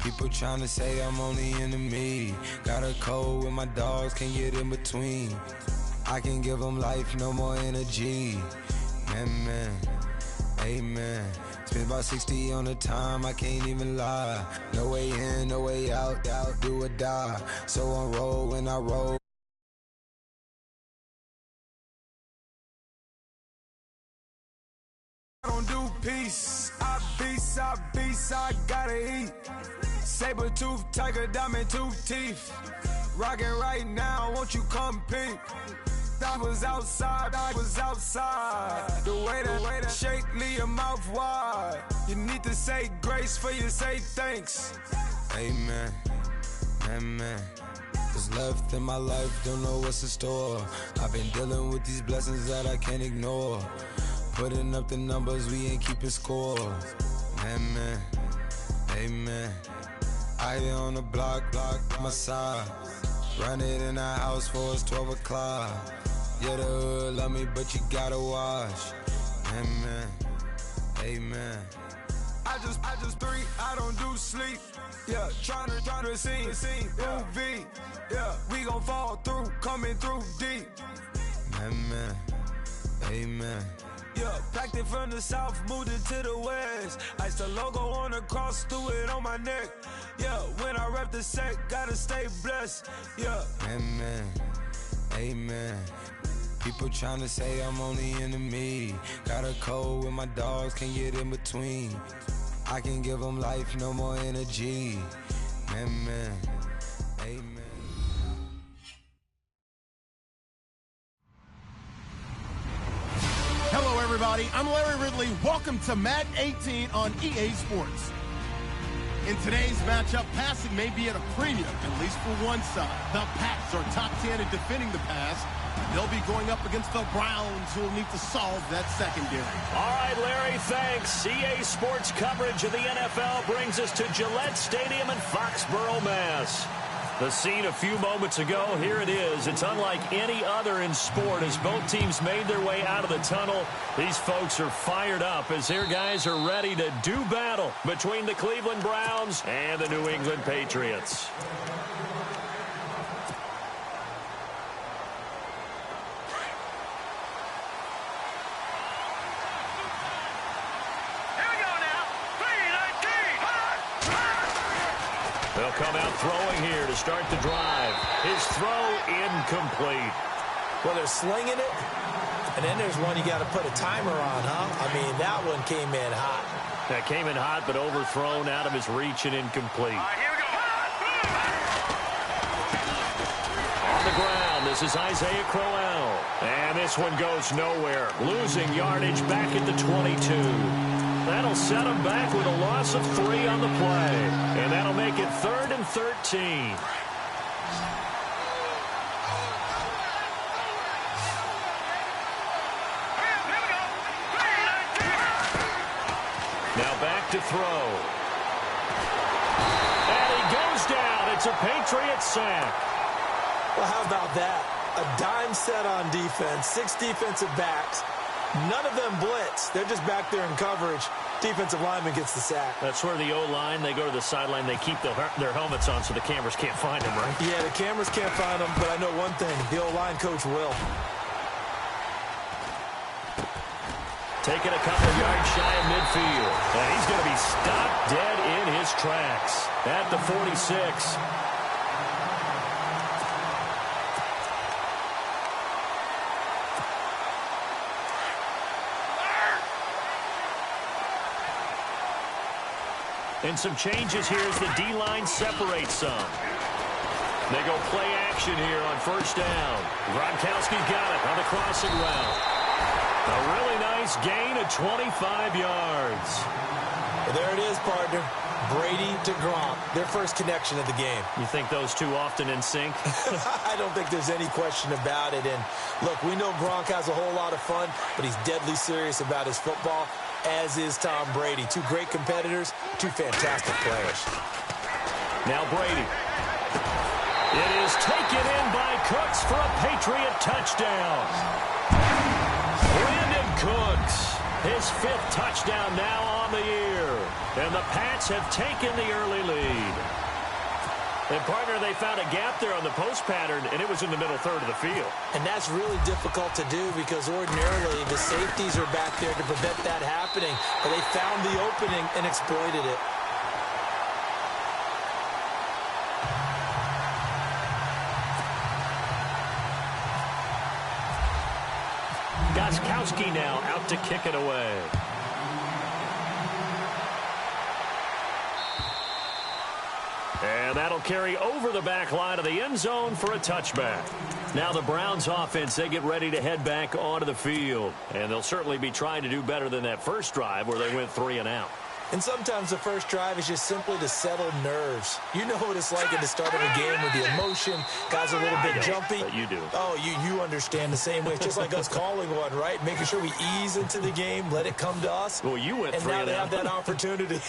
People trying to say I'm on the enemy. Got a cold with my dogs, can't get in between. I can give them life, no more energy. Man, amen. Spent about 60 on the time, I can't even lie. No way in, no way out, do or die. So on roll when I roll. I don't do peace, I beast, I gotta eat. Saber tooth, tiger, diamond tooth teeth. Rockin' right now, won't you come peep? I was outside. The way that shake, leave your mouth wide. You need to say grace for you say thanks. Amen, amen. What's left in my life, don't know what's in store. I've been dealing with these blessings that I can't ignore. Putting up the numbers, we ain't keeping score. Amen, amen. I here on the block, my side. Run it in the house for it's 12 o'clock. Yeah, the hood love me, but you gotta watch. Amen, amen. I just three, I don't do sleep. Yeah, trying to sing, UV. Yeah, we gon' fall through, coming through deep. Amen, amen. Yeah, packed it from the south, moved it to the west. Iced the logo on the cross, threw it on my neck. Yeah, when I rep the set, gotta stay blessed. Yeah, amen, amen. People trying to say I'm on the enemy. Got a cold with my dogs, can't get in between. I can give them life, no more energy. Amen, amen. Hello, everybody. I'm Larry Ridley. Welcome to Madden 18 on EA Sports. In today's matchup, passing may be at a premium, at least for one side. The Pats are top 10 in defending the pass. They'll be going up against the Browns, who will need to solve that secondary. All right, Larry, thanks. EA Sports coverage of the NFL brings us to Gillette Stadium in Foxborough, Mass. The scene a few moments ago, here it is. It's unlike any other in sport as both teams made their way out of the tunnel. These folks are fired up as their guys are ready to do battle between the Cleveland Browns and the New England Patriots. They'll come out throwing here to start the drive. His throw incomplete. Well, they're slinging it, and then there's one you got to put a timer on, huh? I mean, that one came in hot. That came in hot, but overthrown, out of his reach and incomplete. Here we go. On the ground, this is Isaiah Crowell. And this one goes nowhere. Losing yardage back at the 22. That'll set him back with a loss of 3 on the play. And that'll make it 3rd and 13. Now back to throw. And he goes down. It's a Patriot sack. Well, how about that? A dime set on defense, 6 defensive backs. None of them blitz. They're just back there in coverage. Defensive lineman gets the sack. That's where the O-line, they go to the sideline, they keep their helmets on so the cameras can't find them, right? Yeah, the cameras can't find them, but I know one thing. The O-line coach will. Taking a couple of yards shy of midfield. And he's going to be stopped dead in his tracks at the 46. And some changes here as the D-line separates some. They go play action here on first down. Gronkowski's got it on the crossing route. A really nice gain of 25 yards. Well, there it is, partner. Brady to Gronk, their first connection of the game. You think those two often in sync? I don't think there's any question about it. And, look, we know Gronk has a whole lot of fun, but he's deadly serious about his football, as is Tom Brady. 2 great competitors, 2 fantastic players. Now Brady. It is taken in by Cooks for a Patriot touchdown. Brandon Cooks, his 5th touchdown now on the year. And the Pats have taken the early lead. And, partner, they found a gap there on the post pattern, and it was in the middle third of the field. And that's really difficult to do because ordinarily the safeties are back there to prevent that happening. But they found the opening and exploited it. Gostkowski now out to kick it away. And that'll carry over the back line of the end zone for a touchback. Now the Browns offense, they get ready to head back onto the field. And they'll certainly be trying to do better than that first drive where they went 3 and out. And sometimes the first drive is just simply to settle nerves. You know what it's like at the start of a game with the emotion. Guys are a little bit jumpy. But you do. Oh, you understand the same way. It's just like us calling one, right? Making sure we ease into the game, let it come to us. Well, you went 3 and out. And now they have that opportunity.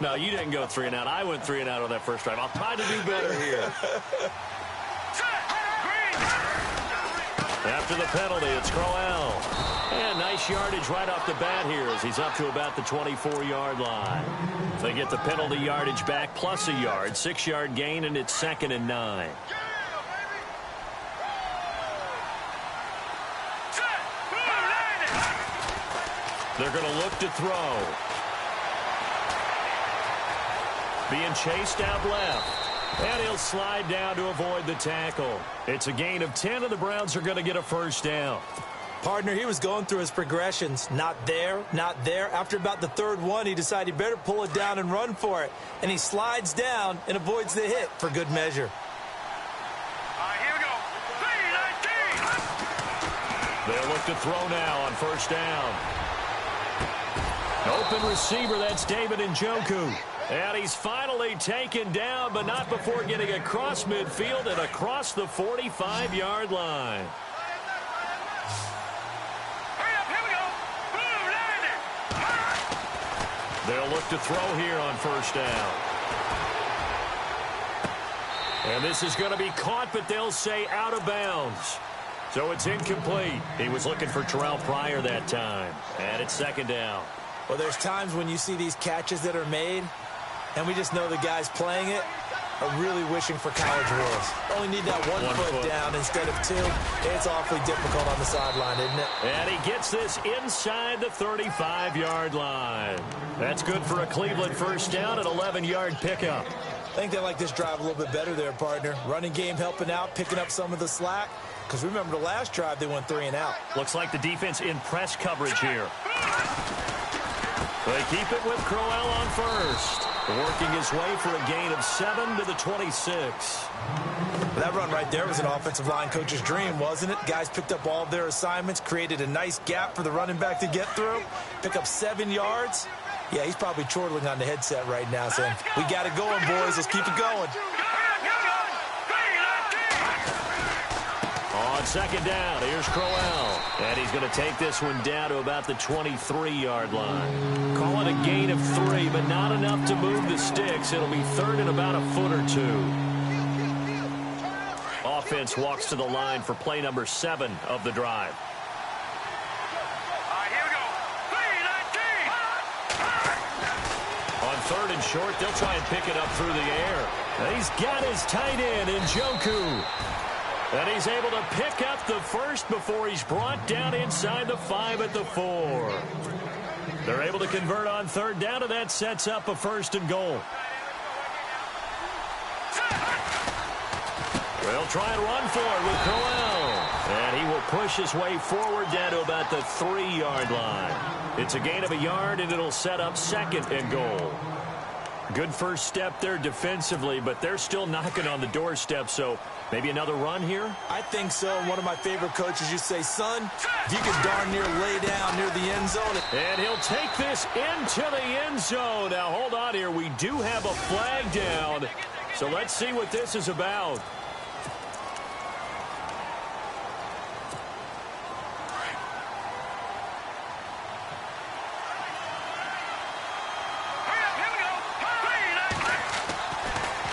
No, you didn't go 3 and out. I went 3 and out on that first drive. I'll try to do better here. After the penalty, it's Crowell. And nice yardage right off the bat here as he's up to about the 24-yard line. They get the penalty yardage back plus a yard, 6-yard gain, and it's 2nd and 9. They're going to look to throw. Being chased out left. And he'll slide down to avoid the tackle. It's a gain of 10, and the Browns are going to get a first down. Partner, he was going through his progressions. Not there, not there. After about the third one, he decided he better pull it down and run for it. And he slides down and avoids the hit for good measure. All right, here we go. 3-19. They'll look to throw now on first down. Open receiver, that's David Njoku. And he's finally taken down, but not before getting across midfield and across the 45-yard line. They'll look to throw here on first down. And this is going to be caught, but they'll say out of bounds. So it's incomplete. He was looking for Terrell Pryor that time. And it's 2nd down. Well, there's times when you see these catches that are made, and we just know the guys playing it are really wishing for college rules. Only need that one foot down instead of 2. It's awfully difficult on the sideline, isn't it? And he gets this inside the 35-yard line. That's good for a Cleveland first down, an 11-yard pickup. I think they like this drive a little bit better there, partner. Running game helping out, picking up some of the slack. Because remember, the last drive, they went 3 and out. Looks like the defense in press coverage here. They keep it with Crowell on first. Working his way for a gain of 7 to the 26. That run right there was an offensive line coach's dream, wasn't it? Guys picked up all of their assignments, created a nice gap for the running back to get through, pick up 7 yards. Yeah, he's probably chortling on the headset right now saying, we got it going, boys. Let's keep it going. On 2nd down, here's Crowell. And he's going to take this one down to about the 23-yard line. Call it a gain of 3, but not enough to move the sticks. It'll be 3rd and about a foot or 2. Offense walks to the line for play number 7 of the drive. All right, here we go. 3-19. On 3rd and short, they'll try and pick it up through the air. And he's got his tight end, Njoku. And he's able to pick up the first before he's brought down inside the 5 at the 4. They're able to convert on 3rd down, and that sets up a 1st and goal. They'll try and run for it with Crowell. And he will push his way forward down to about the 3-yard line. It's a gain of a yard, and it'll set up 2nd and goal. Good first step there defensively, but they're still knocking on the doorstep, so maybe another run here? I think so. One of my favorite coaches, you say, son, if you can darn near lay down near the end zone. And he'll take this into the end zone. Now, hold on here. We do have a flag down, so let's see what this is about.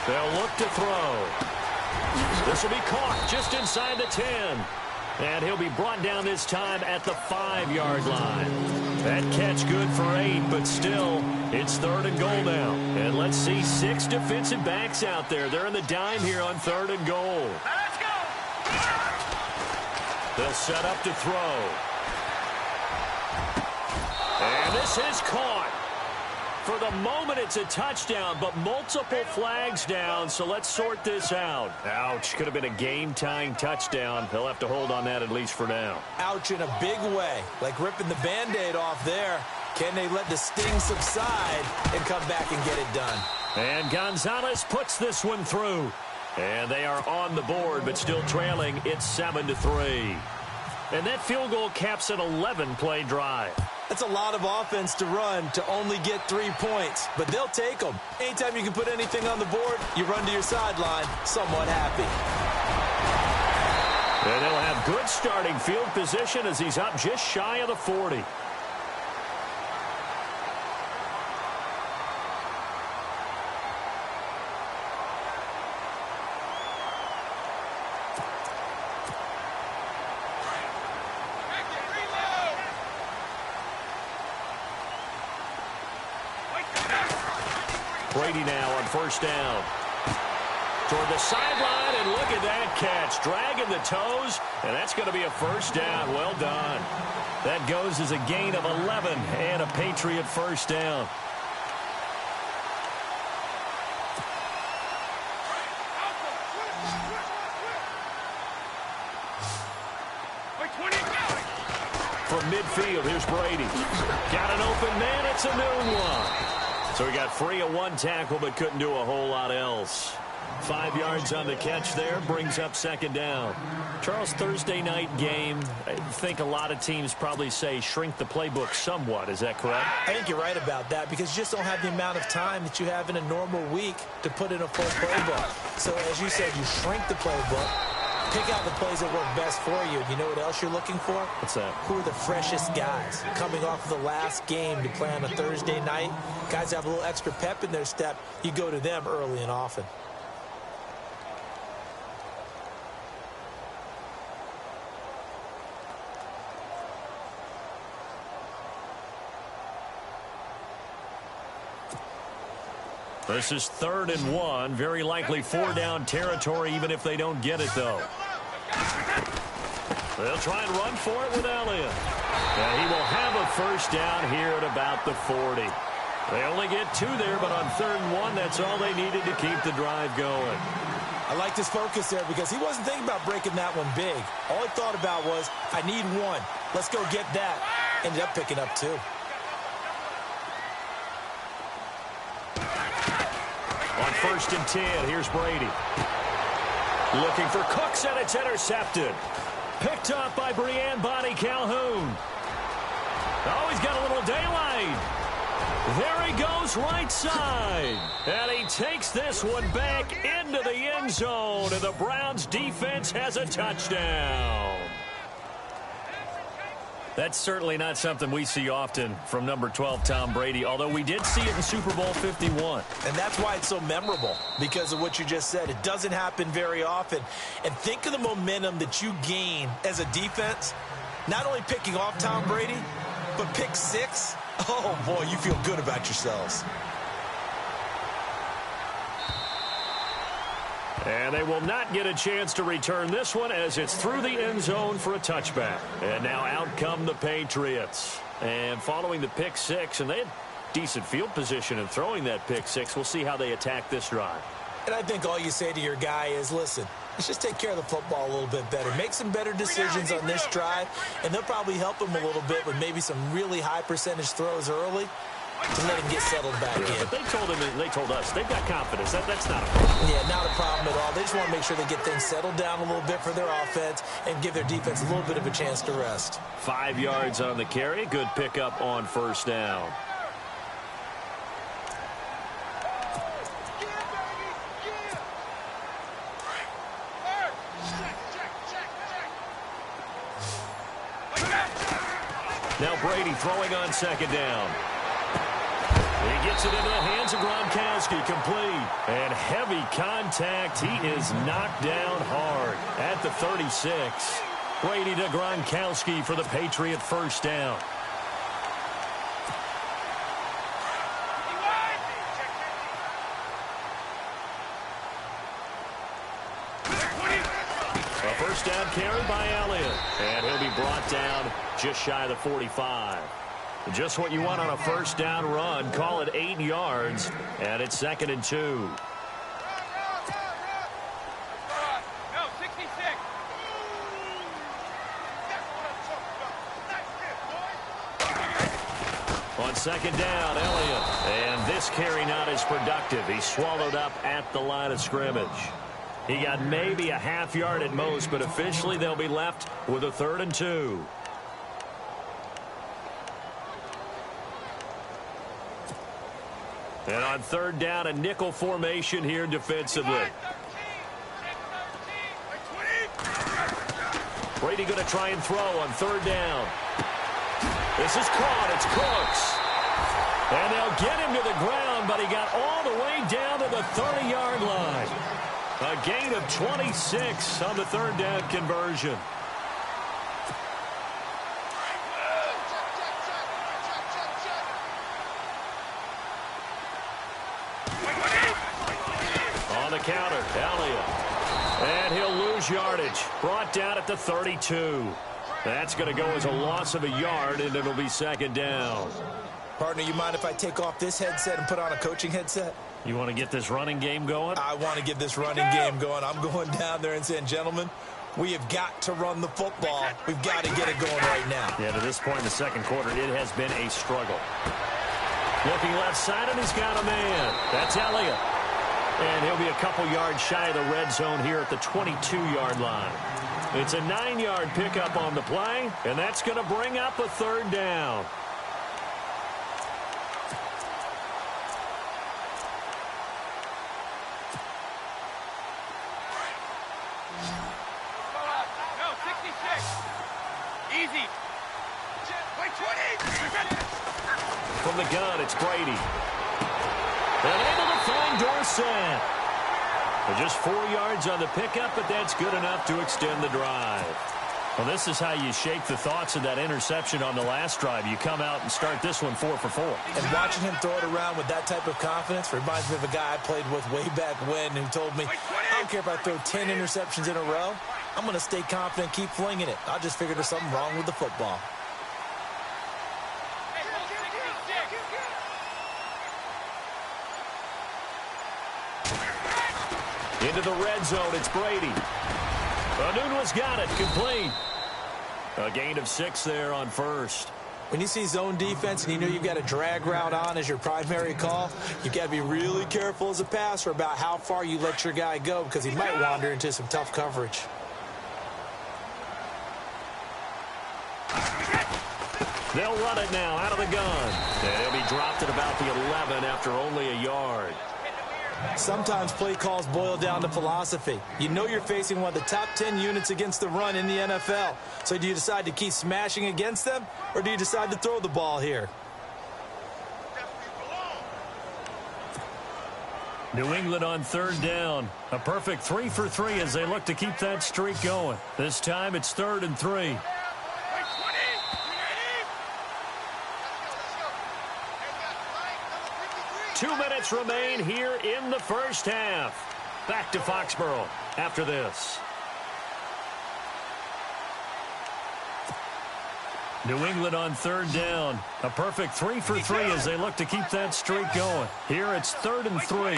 They'll look to throw. This will be caught just inside the 10. And he'll be brought down this time at the 5-yard line. That catch good for 8, but still, it's 3rd and goal now. And let's see 6 defensive backs out there. They're in the dime here on 3rd and goal. Let's go. They'll set up to throw. And this is caught. For the moment, it's a touchdown, but multiple flags down, so let's sort this out. Ouch, could have been a game-tying touchdown. They'll have to hold on that at least for now. Ouch in a big way, like ripping the Band-Aid off there. Can they let the sting subside and come back and get it done? And Gonzalez puts this one through. And they are on the board, but still trailing. It's 7-3. And that field goal caps an 11-play drive. That's a lot of offense to run to only get 3 points, but they'll take them. Anytime you can put anything on the board, you run to your sideline somewhat happy. And they'll have good starting field position as he's up just shy of the 40. Brady now on 1st down. Toward the sideline, and look at that catch. Dragging the toes, and that's going to be a 1st down. Well done. That goes as a gain of 11 and a Patriot 1st down. From midfield, here's Brady. Got an open man. It's a new one. So he got free of 1 tackle, but couldn't do a whole lot else. 5 yards on the catch there, brings up 2nd down. Charles, Thursday night game, I think a lot of teams probably say shrink the playbook somewhat. Is that correct? I think you're right about that because you just don't have the amount of time that you have in a normal week to put in a full playbook. So as you said, you shrink the playbook. Pick out the plays that work best for you. And you know what else you're looking for? What's that? Who are the freshest guys coming off of the last game to play on a Thursday night? Guys have a little extra pep in their step. You go to them early and often. This is 3rd and 1. Very likely 4-down territory, even if they don't get it, though. They'll try and run for it with Elliott. And he will have a 1st down here at about the 40. They only get 2 there, but on 3rd and 1, that's all they needed to keep the drive going. I liked his focus there because he wasn't thinking about breaking that one big. All he thought about was, I need 1. Let's go get that. Ended up picking up 2. On 1st and 10, here's Brady. Looking for Cooks, and it's intercepted. Picked up by Breanne Bonnie Calhoun. Oh, he's got a little daylight. There he goes right side. And he takes this one back into the end zone. And the Browns defense has a touchdown. That's certainly not something we see often from number 12, Tom Brady, although we did see it in Super Bowl 51. And that's why it's so memorable, because of what you just said. It doesn't happen very often. And think of the momentum that you gain as a defense, not only picking off Tom Brady, but pick 6. Oh, boy, you feel good about yourselves. And they will not get a chance to return this one as it's through the end zone for a touchback. And now out come the Patriots. And following the pick 6, and they had decent field position in throwing that pick 6. We'll see how they attack this drive. And I think all you say to your guy is, listen, let's just take care of the football a little bit better. Make some better decisions on this drive, and they'll probably help him a little bit with maybe some really high percentage throws early to let him get settled back in. But they told him, and they told us, they've got confidence. That's not a problem. Yeah, not a problem at all. They just want to make sure they get things settled down a little bit for their offense and give their defense a little bit of a chance to rest. 5 yards on the carry. Good pickup on 1st down. Now Brady throwing on 2nd down. He gets it into the hands of Gronkowski, complete. And heavy contact. He is knocked down hard at the 36. Brady to Gronkowski for the Patriot 1st down. first down carry by Elliott. And he'll be brought down just shy of the 45. Just what you want on a first down run. Call it 8 yards. And it's 2nd and 2. On 2nd down, Elliott. And this carry not as productive. He's swallowed up at the line of scrimmage. He got maybe a half yard at most, but officially they'll be left with a 3rd and 2. And on 3rd down, a nickel formation here defensively. Brady going to try and throw on 3rd down. This is caught. It's Cooks. And they'll get him to the ground, but he got all the way down to the 30-yard line. A gain of 26 on the 3rd down conversion. On the counter, Elliott. And he'll lose yardage. Brought down at the 32. That's going to go as a loss of a yard, and it'll be 2nd down. Partner, you mind if I take off this headset and put on a coaching headset? You want to get this running game going? I want to get this running game going. I'm going down there and saying, gentlemen, we have got to run the football. We've got to get it going right now. Yeah, to this point in the 2nd quarter, it has been a struggle. Looking left side, and he's got a man. That's Elliott. And he'll be a couple yards shy of the red zone here at the 22-yard line. It's a 9-yard pickup on the play, and that's going to bring up a 3rd down. Easy. From the gun, it's Brady. And able to find Dorsett. Just 4 yards on the pickup, but that's good enough to extend the drive. Well, this is how you shake the thoughts of that interception on the last drive. You come out and start this one 4 for 4. And watching him throw it around with that type of confidence reminds me of a guy I played with way back when who told me, I don't care if I throw 10 interceptions in a row. I'm going to stay confident, keep flinging it. I just figured there's something wrong with the football. Into the red zone, it's Brady. Anunua's got it, complete. A gain of 6 there on 1st. When you see zone defense and you know you've got a drag route on as your primary call, you've got to be really careful as a passer about how far you let your guy go because he might wander into some tough coverage. They'll run it now out of the gun. And he'll be dropped at about the 11 after only a yard. Sometimes play calls boil down to philosophy. You know you're facing one of the top 10 units against the run in the NFL. So do you decide to keep smashing against them, or do you decide to throw the ball here? New England on 3rd down. A perfect 3 for 3 as they look to keep that streak going. This time it's 3rd and 3. 2 minutes remain here in the first half. Back to Foxborough after this. New England on 3rd down. A perfect 3 for 3 as they look to keep that streak going. Here it's 3rd and 3.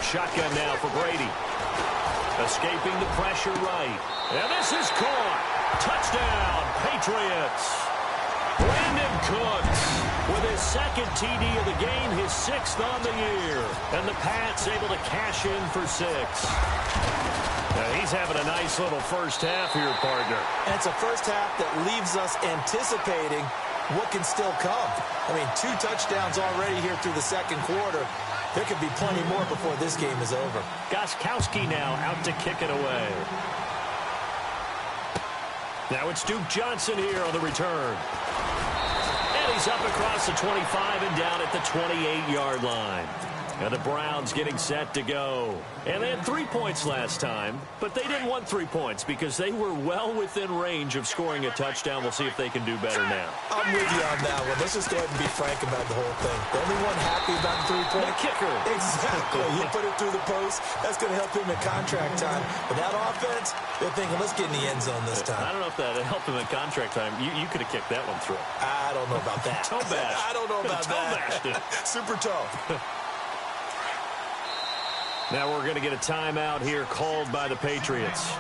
Shotgun now for Brady. Escaping the pressure right. And this is caught. Touchdown, Patriots. Brandon Cooks with his 2nd TD of the game, his 6th on the year. And the Pats able to cash in for 6. Now he's having a nice little first half here, partner. And it's a first half that leaves us anticipating what can still come. I mean, 2 touchdowns already here through the 2nd quarter. There could be plenty more before this game is over. Gostkowski now out to kick it away. Now it's Duke Johnson here on the return. And he's up across the 25 and down at the 28-yard line. And the Browns getting set to go. And they had 3 points last time, but they didn't want 3 points because they were well within range of scoring a touchdown. We'll see if they can do better now. I'm with you on that one. Let's just go ahead and be frank about the whole thing. The only one happy about the 3-point? The kicker. Exactly. He put it through the post. That's going to help him in contract time. But that offense, they're thinking, let's get in the end zone this time. I don't know if that helped him in contract time. You could have kicked that one through. I don't know about that. Toe bash. I don't know about that. Super toe. Now we're going to get a timeout here called by the Patriots.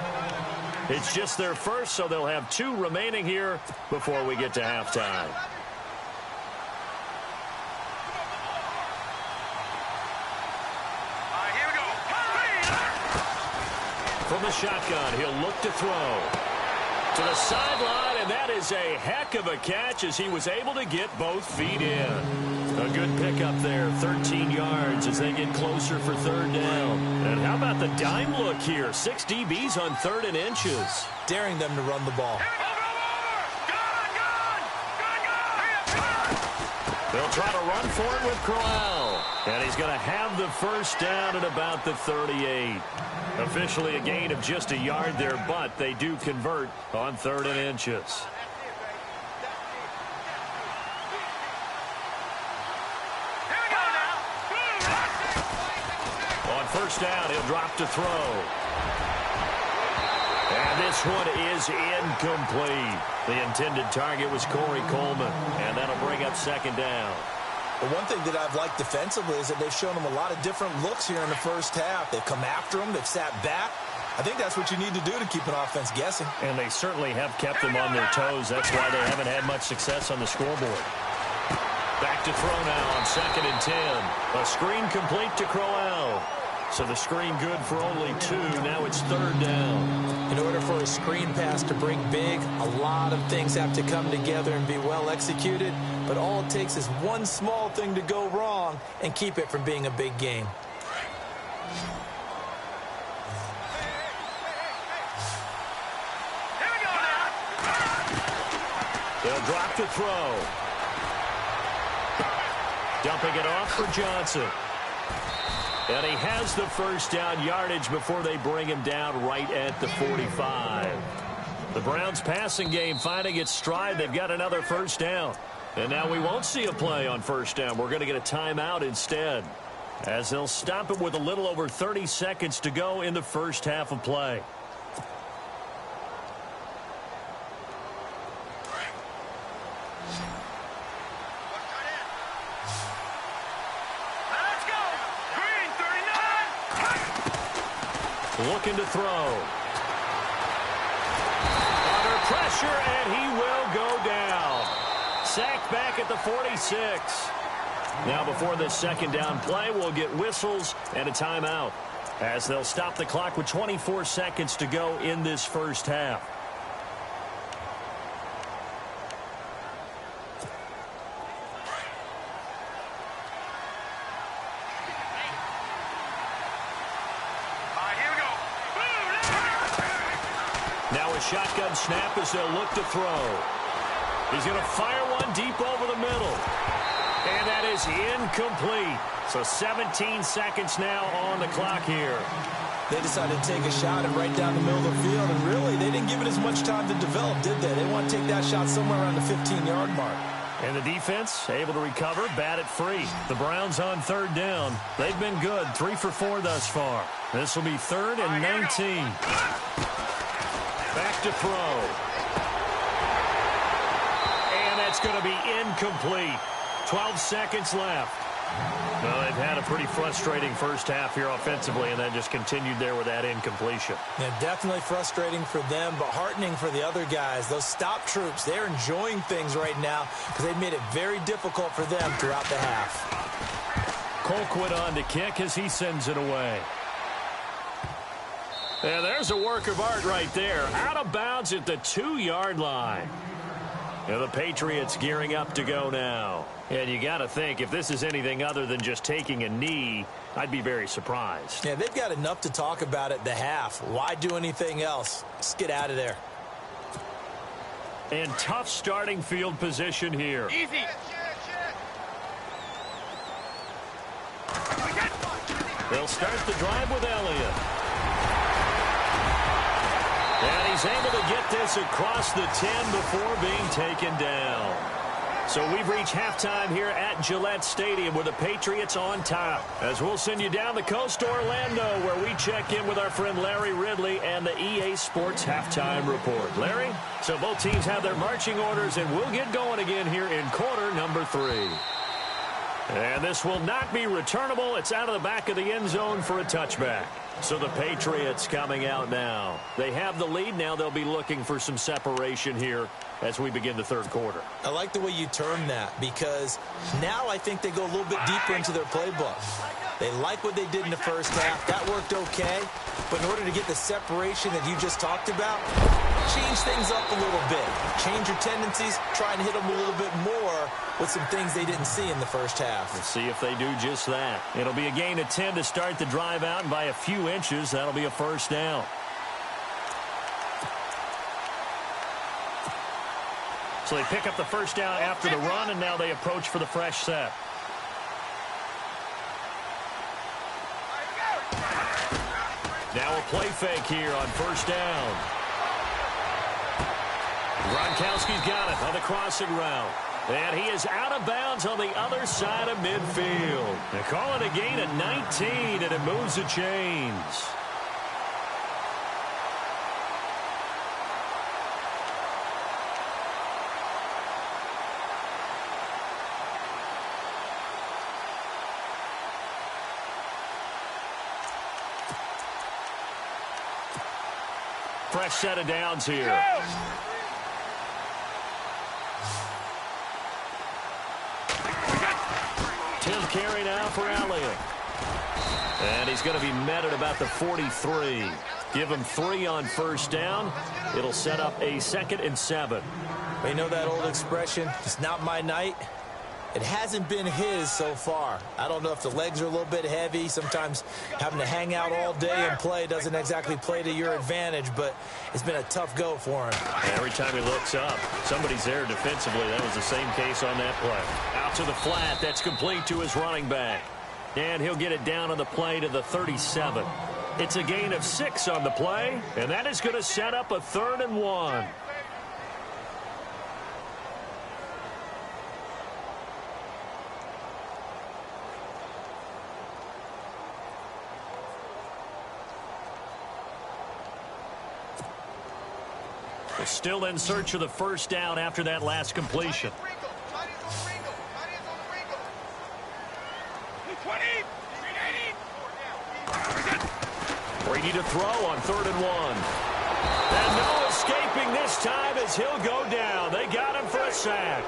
It's just their first, so they'll have 2 remaining here before we get to halftime. Here we go. From the shotgun, he'll look to throw. To the sideline, and that is a heck of a catch as he was able to get both feet in. A good pickup there, 13 yards as they get closer for 3rd down. And how about the dime look here? 6 DBs on 3rd and inches. Daring them to run the ball. They'll try to run for it with Crowell. And he's going to have the first down at about the 38. Officially a gain of just a yard there, but they do convert on 3rd and inches. On 1st down, he'll drop to throw. And this one is incomplete. The intended target was Corey Coleman, and that'll bring up 2nd down. But one thing that I've liked defensively is that they've shown them a lot of different looks here in the first half. They've come after them. They've sat back. I think that's what you need to do to keep an offense guessing. And they certainly have kept them on their toes. That's why they haven't had much success on the scoreboard. Back to throw now on 2nd and 10. A screen complete to Crowell. So the screen good for only 2. Now it's 3rd down. In order for a screen pass to break big, a lot of things have to come together and be well executed. But all it takes is one small thing to go wrong and keep it from being a big game. They'll drop to throw. Dumping it off for Johnson. And he has the first down yardage before they bring him down right at the 45. The Browns passing game finding its stride. They've got another first down. And now we won't see a play on 1st down. We're going to get a timeout instead, as they'll stop it with a little over 30 seconds to go in the first half of play. Looking to throw. Under pressure, and he will go down. Sacked back at the 46. Now before this 2nd down play, we'll get whistles and a timeout, as they'll stop the clock with 24 seconds to go in this first half. Shotgun snap as they'll look to throw. He's going to fire one deep over the middle. And that is incomplete. So 17 seconds now on the clock here. They decided to take a shot and right down the middle of the field. And really, they didn't give it as much time to develop, did they? They want to take that shot somewhere around the 15-yard mark. And the defense able to recover, bat it free. The Browns on 3rd down. They've been good, 3 for 4 thus far. This will be 3rd and 19. Back to throw. And that's going to be incomplete. 12 seconds left. Well, they've had a pretty frustrating first half here offensively, and then just continued there with that incompletion. Yeah, definitely frustrating for them, but heartening for the other guys. Those stop troops, they're enjoying things right now because they've made it very difficult for them throughout the half. Colquitt on to kick as he sends it away. And there's a work of art right there. Out of bounds at the 2-yard line. And the Patriots gearing up to go now. And you got to think, if this is anything other than just taking a knee, I'd be very surprised. Yeah, they've got enough to talk about at the half. Why do anything else? Let's get out of there. And tough starting field position here. Easy. They'll start the drive with Elliott. And he's able to get this across the 10 before being taken down. So we've reached halftime here at Gillette Stadium with the Patriots on top. As we'll send you down the coast to Orlando, where we check in with our friend Larry Ridley and the EA Sports Halftime Report. Larry, so both teams have their marching orders, and we'll get going again here in quarter number 3. And this will not be returnable. It's out of the back of the end zone for a touchback. So the Patriots coming out now. They have the lead. Now they'll be looking for some separation here as we begin the third quarter. I like the way you term that, because now I think they go a little bit deeper into their playbook. They like what they did in the first half. That worked okay. But in order to get the separation that you just talked about, change things up a little bit. Change your tendencies. Try and hit them a little bit more with some things they didn't see in the first half. We'll see if they do just that. It'll be a gain of 10 to start the drive out, and by a few inches, that'll be a first down. So they pick up the first down after the run, and now they approach for the fresh set. Now a play fake here on first down. Gronkowski's got it on the crossing route. And he is out of bounds on the other side of midfield. They call it a gain of 19, and it moves the chains. Fresh set of downs here. Carry now for Elliott. And he's going to be met at about the 43. Give him 3 on first down. It'll set up a 2nd and 7. You know that old expression, it's not my night? It hasn't been his so far. I don't know if the legs are a little bit heavy. Sometimes having to hang out all day and play doesn't exactly play to your advantage, but it's been a tough go for him. Every time he looks up, somebody's there defensively. That was the same case on that play. Out to the flat. That's complete to his running back. And he'll get it down on the play to the 37. It's a gain of 6 on the play, and that is going to set up a 3rd and 1. Still in search of the first down after that last completion. Brady to throw on 3rd and 1. And no escaping this time as he'll go down. They got him for a sack.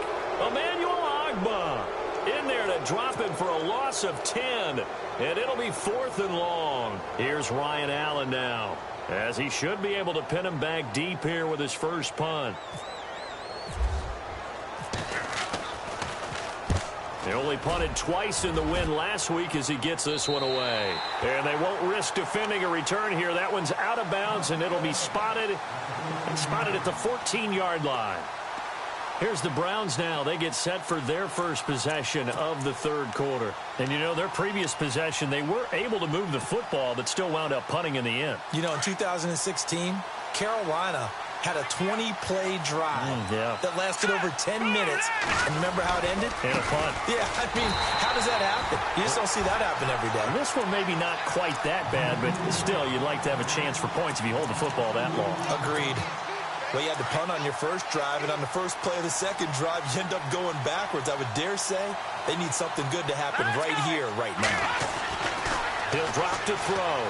Emmanuel Ogbah in there to drop him for a loss of 10. And it'll be 4th and long. Here's Ryan Allen now, as he should be able to pin him back deep here with his first punt. They only punted twice in the win last week as he gets this one away. And they won't risk defending a return here. That one's out of bounds, and it'll be spotted at the 14-yard line. Here's the Browns now. They get set for their first possession of the third quarter. And, you know, their previous possession, they were able to move the football, but still wound up punting in the end. You know, in 2016, Carolina had a 20-play drive that lasted over 10 minutes. And remember how it ended? In a punt. Yeah, I mean, how does that happen? You just don't see that happen every day. And this one maybe not quite that bad, but still, you'd like to have a chance for points if you hold the football that long. Agreed. Well, you had to punt on your first drive, and on the first play of the second drive, you end up going backwards. I would dare say they need something good to happen right here, right now. He'll drop to throw.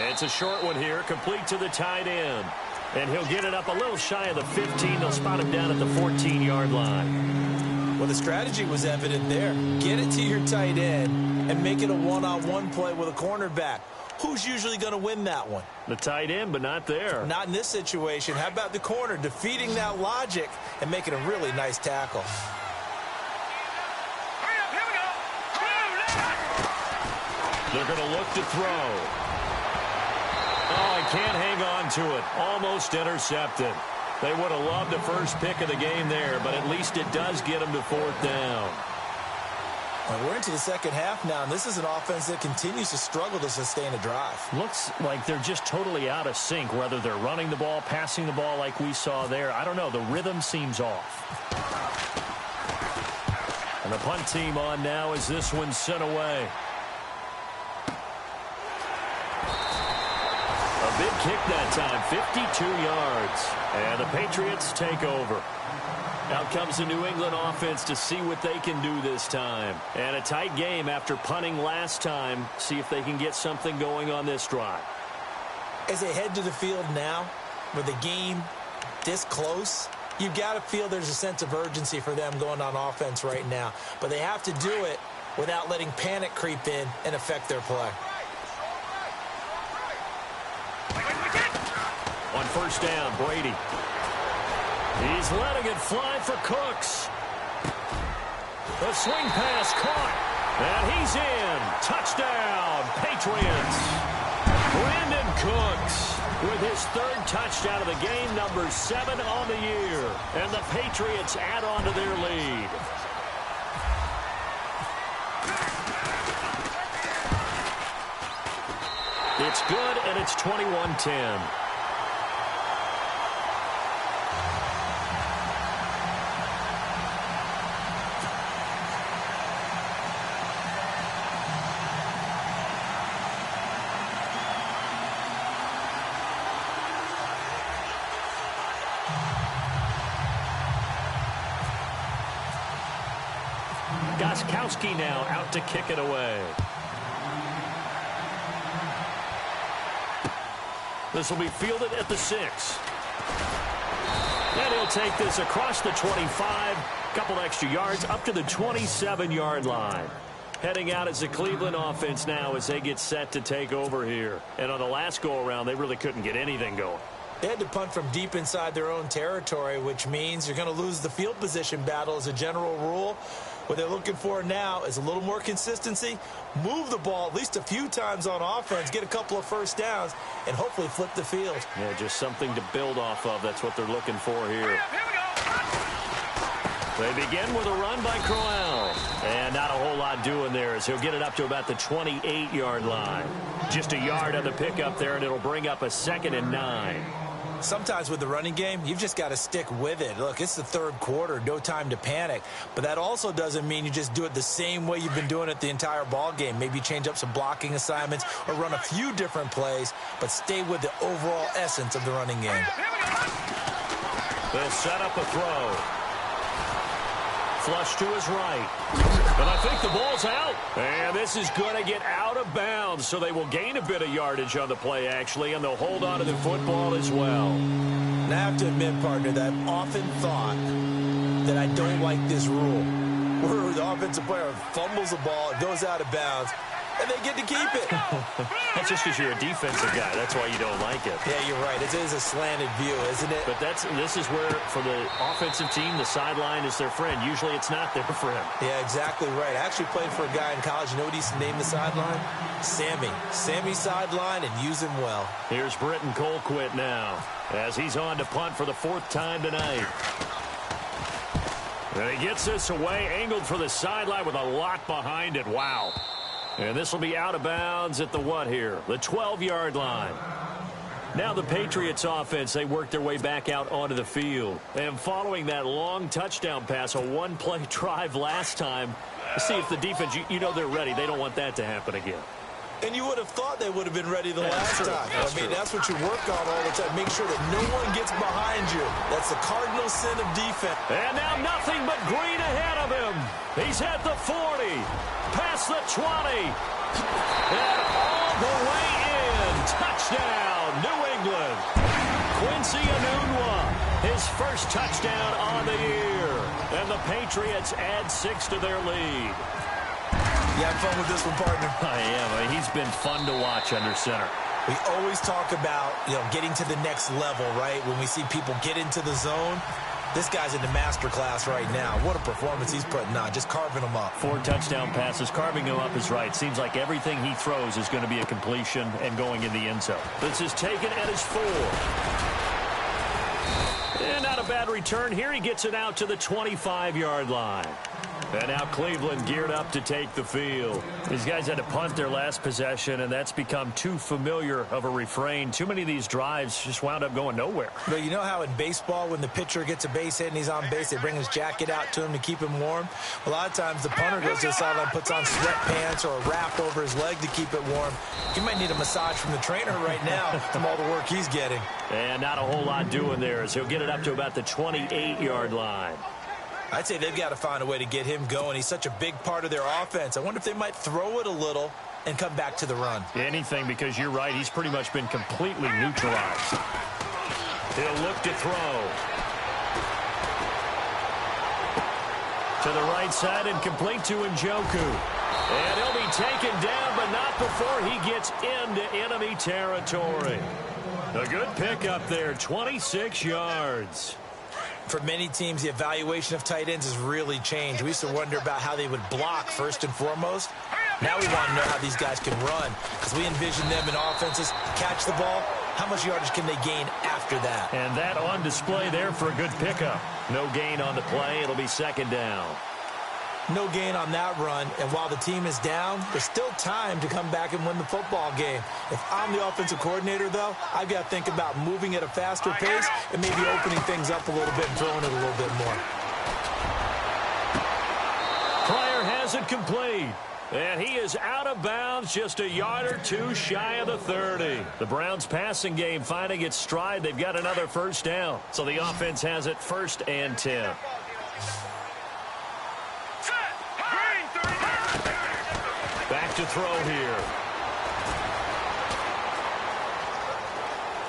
It's a short one here, complete to the tight end. And he'll get it up a little shy of the 15. They'll spot him down at the 14-yard line. Well, the strategy was evident there. Get it to your tight end and make it a one-on-one play with a cornerback. Who's usually going to win that one? The tight end, but not there. Not in this situation. How about the corner defeating that logic and making a really nice tackle? They're going to look to throw. Oh, I can't hang on to it. Almost intercepted. They would have loved the first pick of the game there, but at least it does get them to 4th down. Well, we're into the second half now, and this is an offense that continues to struggle to sustain a drive. Looks like they're just totally out of sync, whether they're running the ball, passing the ball like we saw there. I don't know. The rhythm seems off. And the punt team on now as this one's sent away. A big kick that time, 52 yards. And the Patriots take over. Out comes the New England offense to see what they can do this time. And a tight game after punting last time. See if they can get something going on this drive. As they head to the field now, with the game this close, you've got to feel there's a sense of urgency for them going on offense right now. But they have to do it without letting panic creep in and affect their play. On first down, Brady. He's letting it fly for Cooks. The swing pass caught. And he's in. Touchdown, Patriots. Brandon Cooks with his third touchdown of the game, number 7 on the year. And the Patriots add on to their lead. It's good, and it's 21-10. Gostkowski now out to kick it away. This will be fielded at the 6. And he'll take this across the 25. Couple extra yards up to the 27-yard line. Heading out as the Cleveland offense now as they get set to take over here. And on the last go-around, they really couldn't get anything going. They had to punt from deep inside their own territory, which means you're going to lose the field position battle as a general rule. What they're looking for now is a little more consistency, move the ball at least a few times on offense, get a couple of first downs, and hopefully flip the field. Yeah, just something to build off of. That's what they're looking for here. They begin with a run by Crowell. And not a whole lot doing there as he'll get it up to about the 28-yard line. Just a yard on the pickup there, and it'll bring up a 2nd and 9. Sometimes with the running game, you've just got to stick with it. Look, it's the third quarter, no time to panic. But that also doesn't mean you just do it the same way you've been doing it the entire ball game. Maybe change up some blocking assignments or run a few different plays, but stay with the overall essence of the running game. They'll set up a throw. Flush to his right. And I think the ball's out. And this is going to get out of bounds, so they will gain a bit of yardage on the play, actually, and they'll hold on to the football as well. Now, I have to admit, partner, that I've often thought that I don't like this rule, where the offensive player fumbles the ball, it goes out of bounds, and they get to keep it. That's just because you're a defensive guy. That's why you don't like it. Yeah, you're right. It is a slanted view, isn't it? But this is where, for the offensive team, the sideline is their friend. Usually it's not there for him. Yeah, exactly right. I actually played for a guy in college. You know what he used to name the sideline? Sammy. Sammy sideline, and use him well. Here's Britton Colquitt now as he's on to punt for the 4th time tonight. And he gets this away, angled for the sideline with a lot behind it. Wow. And this will be out of bounds at the what here? The 12-yard line. Now the Patriots offense, they work their way back out onto the field. And following that long touchdown pass, a one-play drive last time, see if the defense, you know they're ready. They don't want that to happen again. And you would have thought they would have been ready the last time. That's what you work on all the time. Make sure that no one gets behind you. That's the cardinal sin of defense. And now nothing but green ahead of him. He's at the 40, past the 20, and all the way in. Touchdown, New England. Quincy Enunwa, his first touchdown on the year. And the Patriots add 6 to their lead. You have fun with this one, partner? I am. He's been fun to watch under center. We always talk about, getting to the next level, right? When we see people get into the zone, this guy's in the master class right now. What a performance he's putting on, just carving them up. 4 touchdown passes. Carving him up is right. Seems like everything he throws is going to be a completion and going in the end zone. This is taken at his 4. And not a bad return. Here he gets it out to the 25-yard line. And now Cleveland geared up to take the field. These guys had to punt their last possession, and that's become too familiar of a refrain. Too many of these drives just wound up going nowhere. But you know how in baseball, when the pitcher gets a base hit and he's on base, they bring his jacket out to him to keep him warm? A lot of times the punter goes to the sideline, puts on sweatpants or a wrap over his leg to keep it warm. He might need a massage from the trainer right now from all the work he's getting. And not a whole lot doing there, as he'll get it up to about the 28-yard line. I'd say they've got to find a way to get him going. He's such a big part of their offense. I wonder if they might throw it a little and come back to the run. Anything, because you're right. He's pretty much been completely neutralized. He'll look to throw. To the right side and complete to Njoku. And he'll be taken down, but not before he gets into enemy territory. A good pickup there, 26 yards. For many teams, the evaluation of tight ends has really changed. We used to wonder about how they would block first and foremost. Now we want to know how these guys can run, because we envision them in offenses catch the ball. How much yardage can they gain after that? And that on display there for a good pickup. No gain on the play. It'll be second down. No gain on that run, and while the team is down, there's still time to come back and win the football game. If I'm the offensive coordinator, though, I've got to think about moving at a faster pace and maybe opening things up a little bit and throwing it a little bit more. Pryor has it complete. And he is out of bounds, just a yard or two shy of the 30. The Browns passing game finding its stride. They've got another first down. So the offense has it 1st and 10. Back to throw here.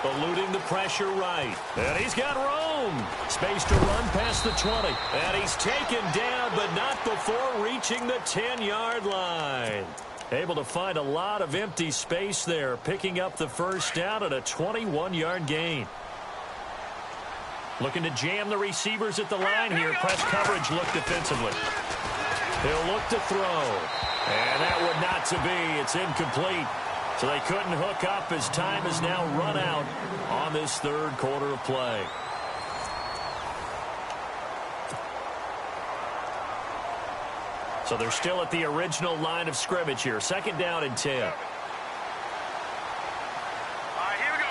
Eluding the pressure right. And he's got room. Space to run past the 20. And he's taken down, but not before reaching the 10-yard line. Able to find a lot of empty space there, picking up the first down at a 21-yard gain. Looking to jam the receivers at the line here. Press coverage look defensively. He'll look to throw. And that would not to be. It's incomplete. So they couldn't hook up as time is now run out on this third quarter of play. So they're still at the original line of scrimmage here. 2nd down and 10. All right, here we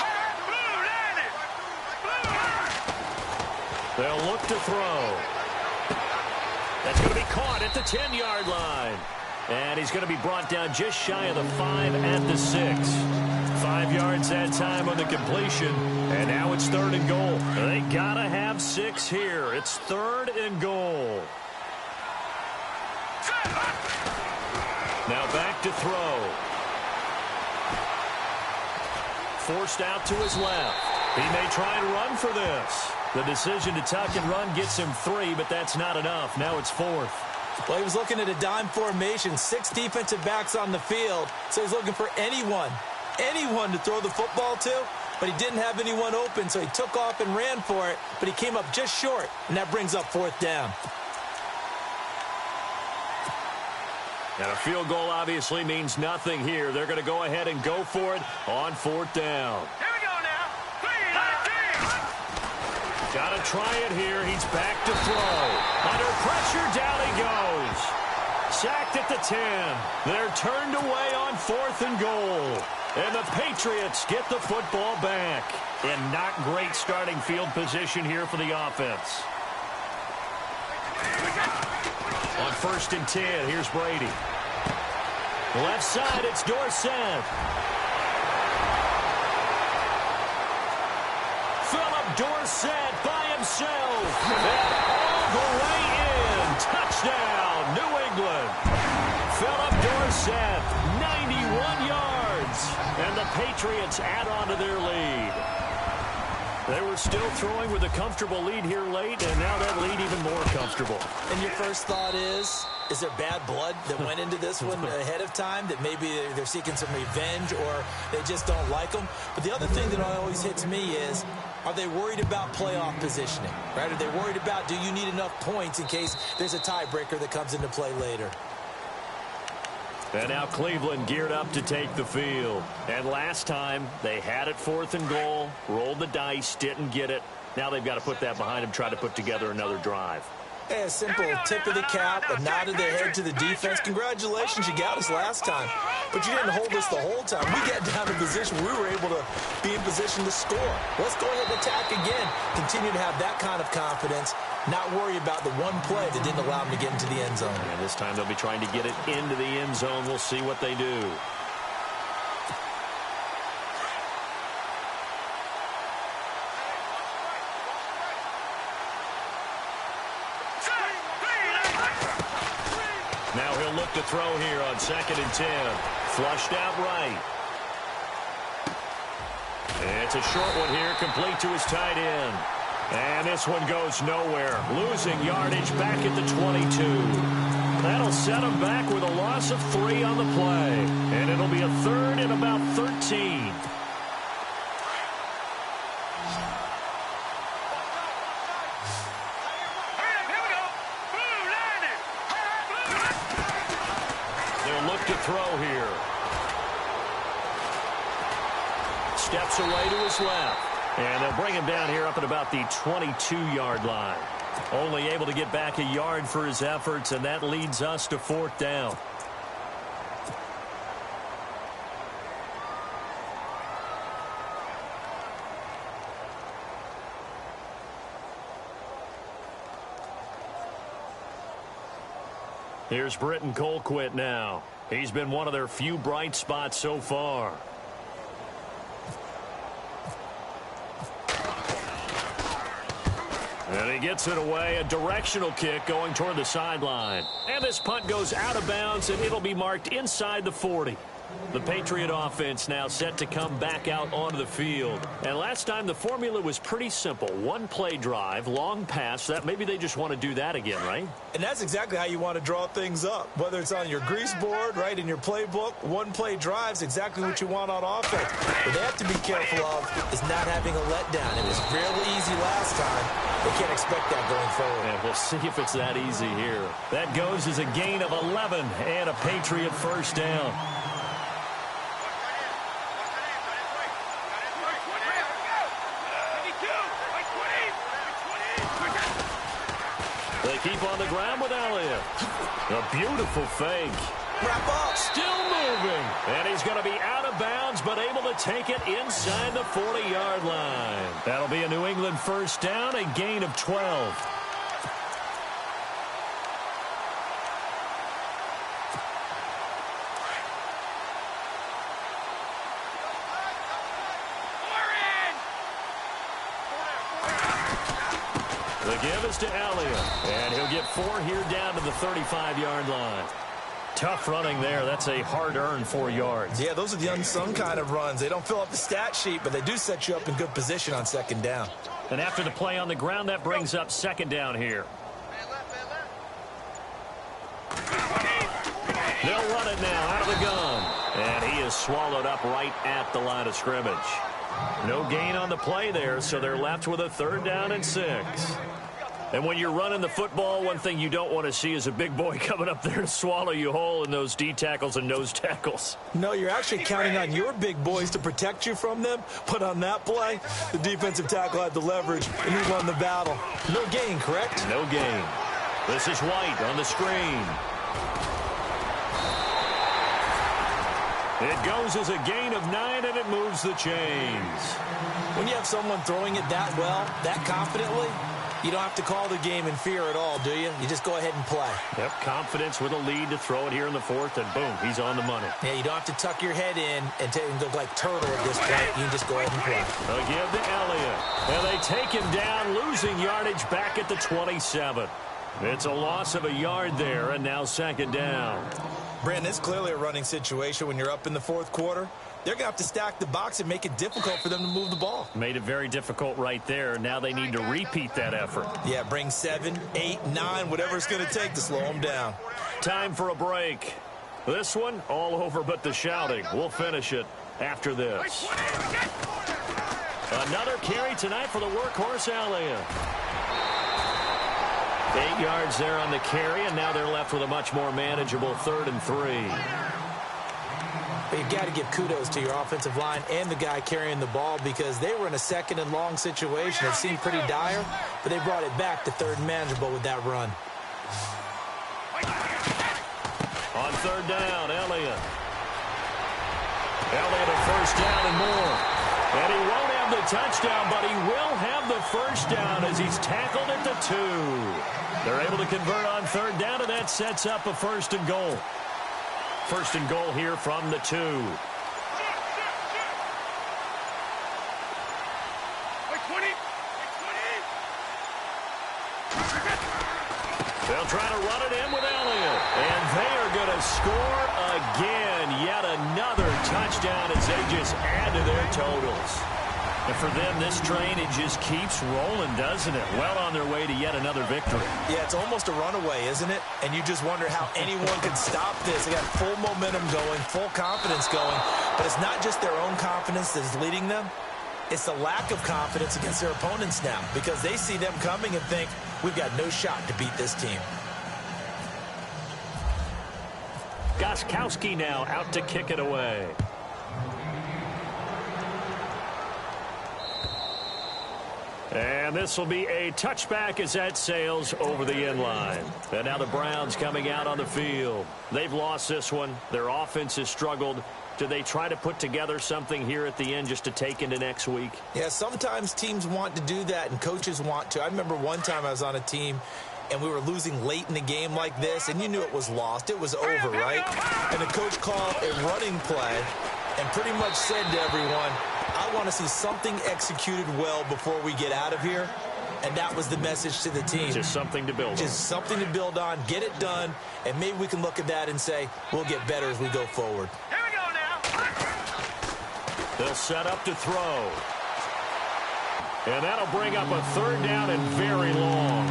go. They'll look to throw. That's going to be caught at the 10-yard line. And he's going to be brought down just shy of the 5 at the 6. 5 yards that time on the completion. And now it's 3rd and goal. They got to have 6 here. It's 3rd and goal. Now back to throw. Forced out to his left. He may try and run for this. The decision to tuck and run gets him 3, but that's not enough. Now it's 4th. Well, he was looking at a dime formation, 6 defensive backs on the field. So he's looking for anyone to throw the football to, but he didn't have anyone open, so he took off and ran for it, but he came up just short, and that brings up 4th down. And a field goal obviously means nothing here. They're going to go ahead and go for it on 4th down. Here we go now. 3-19. Got to try it here. He's back to throw. Under pressure, down he goes. Sacked at the 10. They're turned away on 4th and goal. And the Patriots get the football back. And not great starting field position here for the offense. On 1st and 10, here's Brady. Left side, it's Dorsett. Philip Dorsett by himself. And all the way in. Touchdown, New England. Philip Dorsett, 91 yards. And the Patriots add on to their lead. They were still throwing with a comfortable lead here late, and now that lead even more comfortable. And your first thought is there bad blood that went into this one ahead of time, that maybe they're seeking some revenge or they just don't like them? But the other thing that always hits me is, are they worried about playoff positioning? Right? Are they worried about, do you need enough points in case there's a tiebreaker that comes into play later? And now Cleveland geared up to take the field. And last time, they had it 4th and goal, rolled the dice, didn't get it. Now they've got to put that behind them, try to put together another drive. Hey, a simple tip of the cap, a nod of the head to the defense. Congratulations, you got us last time. But you didn't hold us the whole time. We got down to position where we were able to be in position to score. Let's go ahead and attack again. Continue to have that kind of confidence. Not worry about the one play that didn't allow them to get into the end zone. And this time they'll be trying to get it into the end zone. We'll see what they do. Now he'll look to throw here on 2nd and 10. Flushed out right. It's a short one here, complete to his tight end. And this one goes nowhere. Losing yardage back at the 22. That'll set him back with a loss of 3 on the play. And it'll be a 3rd and about 13. To throw here. Steps away to his left. And they'll bring him down here up at about the 22-yard line. Only able to get back a yard for his efforts, and that leads us to 4th down. Here's Britton Colquitt now. He's been one of their few bright spots so far. And he gets it away. A directional kick going toward the sideline. And this punt goes out of bounds, and it'll be marked inside the 40. The Patriot offense now set to come back out onto the field. And last time the formula was pretty simple. One play drive, long pass. That maybe they just want to do that again, right? And that's exactly how you want to draw things up. Whether it's on your grease board, right, in your playbook, one play drive's exactly what you want on offense. What they have to be careful of is not having a letdown. It was fairly easy last time. They can't expect that going forward. And we'll see if it's that easy here. That goes as a gain of 11 and a Patriot first down. They keep on the ground with Elliott. A beautiful fake. Wrap up. Still moving. And he's going to be out of bounds, but able to take it inside the 40-yard line. That'll be a New England first down, a gain of 12. The give is to Elliott, and he'll get 4 here down to the 35-yard line. Tough running there. That's a hard-earned 4 yards. Yeah, those are the unsung kind of runs. They don't fill up the stat sheet, but they do set you up in good position on 2nd down. And after the play on the ground, that brings up 2nd down here. They'll run it now out of the gun. And he is swallowed up right at the line of scrimmage. No gain on the play there, so they're left with a 3rd down and 6. And when you're running the football, one thing you don't want to see is a big boy coming up there to swallow you whole in those D tackles and nose tackles. No, you're actually counting on your big boys to protect you from them. But on that play, the defensive tackle had the leverage, and he won the battle. No gain, correct? No gain. This is White on the screen. It goes as a gain of 9, and it moves the chains. When you have someone throwing it that well, that confidently, you don't have to call the game in fear at all, do you? You just go ahead and play. Yep, confidence with a lead to throw it here in the 4th, and boom, he's on the money. Yeah, you don't have to tuck your head in and go like turtle at this point. You can just go ahead and play. A give to Elliott. And they take him down, losing yardage back at the 27. It's a loss of a yard there, and now 2nd down. Brandon, it's clearly a running situation when you're up in the 4th quarter. They're going to have to stack the box and make it difficult for them to move the ball. Made it very difficult right there. Now they need to repeat that effort. Yeah, bring 7, 8, 9, whatever it's going to take to slow them down. Time for a break. This one, all over but the shouting. We'll finish it after this. Another carry tonight for the workhorse Elliott. 8 yards there on the carry, and now they're left with a much more manageable 3rd and 3. But you've got to give kudos to your offensive line and the guy carrying the ball because they were in a second and long situation. It seemed pretty dire, but they brought it back to third and manageable with that run. On third down, Elliott. Elliott a first down and more. And he won't have the touchdown, but he will have the first down as he's tackled at the 2. They're able to convert on third down, and that sets up a first and goal. First and goal here from the 2. They'll try to run it in with Elliott. And they are going to score again. Yet another touchdown as they just add to their totals. And for them, this train, it just keeps rolling, doesn't it? Well on their way to yet another victory. Yeah, it's almost a runaway, isn't it? And you just wonder how anyone could stop this. They got full momentum going, full confidence going. But it's not just their own confidence that's leading them. It's the lack of confidence against their opponents now because they see them coming and think, we've got no shot to beat this team. Gostkowski now out to kick it away. And this will be a touchback as that sails over the end line. And now the Browns coming out on the field. They've lost this one. Their offense has struggled. Do they try to put together something here at the end just to take into next week? Yeah, sometimes teams want to do that and coaches want to. I remember one time I was on a team and we were losing late in the game like this, and you knew it was lost. It was over, right? And the coach called a running play and pretty much said to everyone, I want to see something executed well before we get out of here. And that was the message to the team. Just something to build on. Just something to build on, get it done, and maybe we can look at that and say, we'll get better as we go forward. Here we go now. They'll set up to throw. And that'll bring up a third down and very long.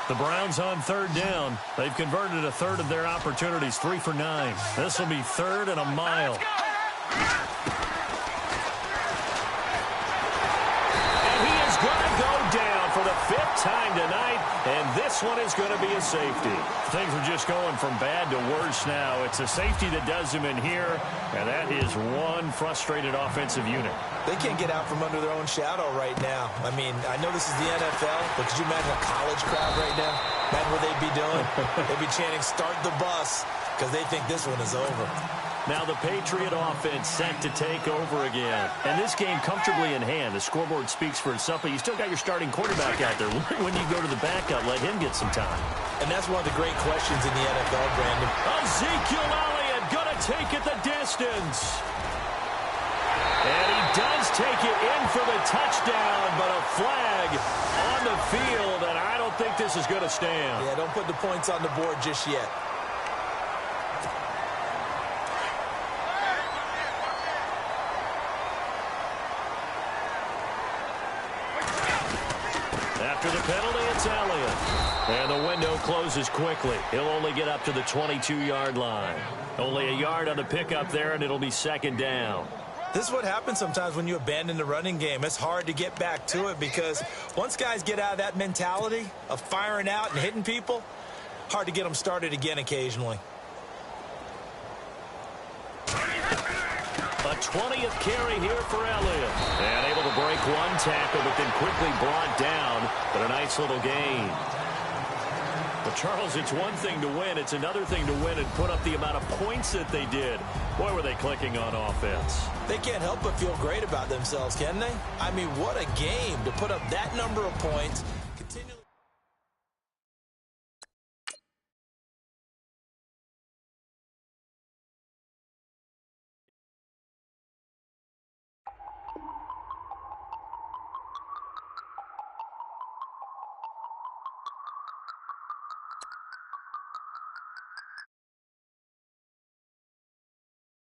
The Browns on third down. They've converted a third of their opportunities, 3 for 9. This will be third and a mile. And he is going to go down for the 5th time tonight, and this one is going to be a safety. Things are just going from bad to worse now. It's a safety that does him in here, and that is one frustrated offensive unit. They can't get out from under their own shadow right now. I mean, I know this is the NFL, but could you imagine a college crowd right now? Imagine what they'd be doing. They'd be chanting, start the bus, because they think this one is over. Now the Patriot offense set to take over again. And this game comfortably in hand. The scoreboard speaks for itself, but you still got your starting quarterback out there. When you go to the backup, let him get some time. And that's one of the great questions in the NFL, Brandon. Ezekiel Elliott going to take it the distance. And he does take it in for the touchdown, but a flag on the field, and I don't think this is going to stand. Yeah, don't put the points on the board just yet. After the penalty, it's Elliott. And the window closes quickly. He'll only get up to the 22-yard line. Only a yard on the pickup there, and it'll be second down. This is what happens sometimes when you abandon the running game. It's hard to get back to it because once guys get out of that mentality of firing out and hitting people, hard to get them started again occasionally. A 20th carry here for Elliott. And able to break one tackle, but then quickly brought down. But a nice little gain. But, Charles, it's one thing to win. It's another thing to win and put up the amount of points that they did. Boy, were they clicking on offense. They can't help but feel great about themselves, can they? I mean, what a game to put up that number of points. Continually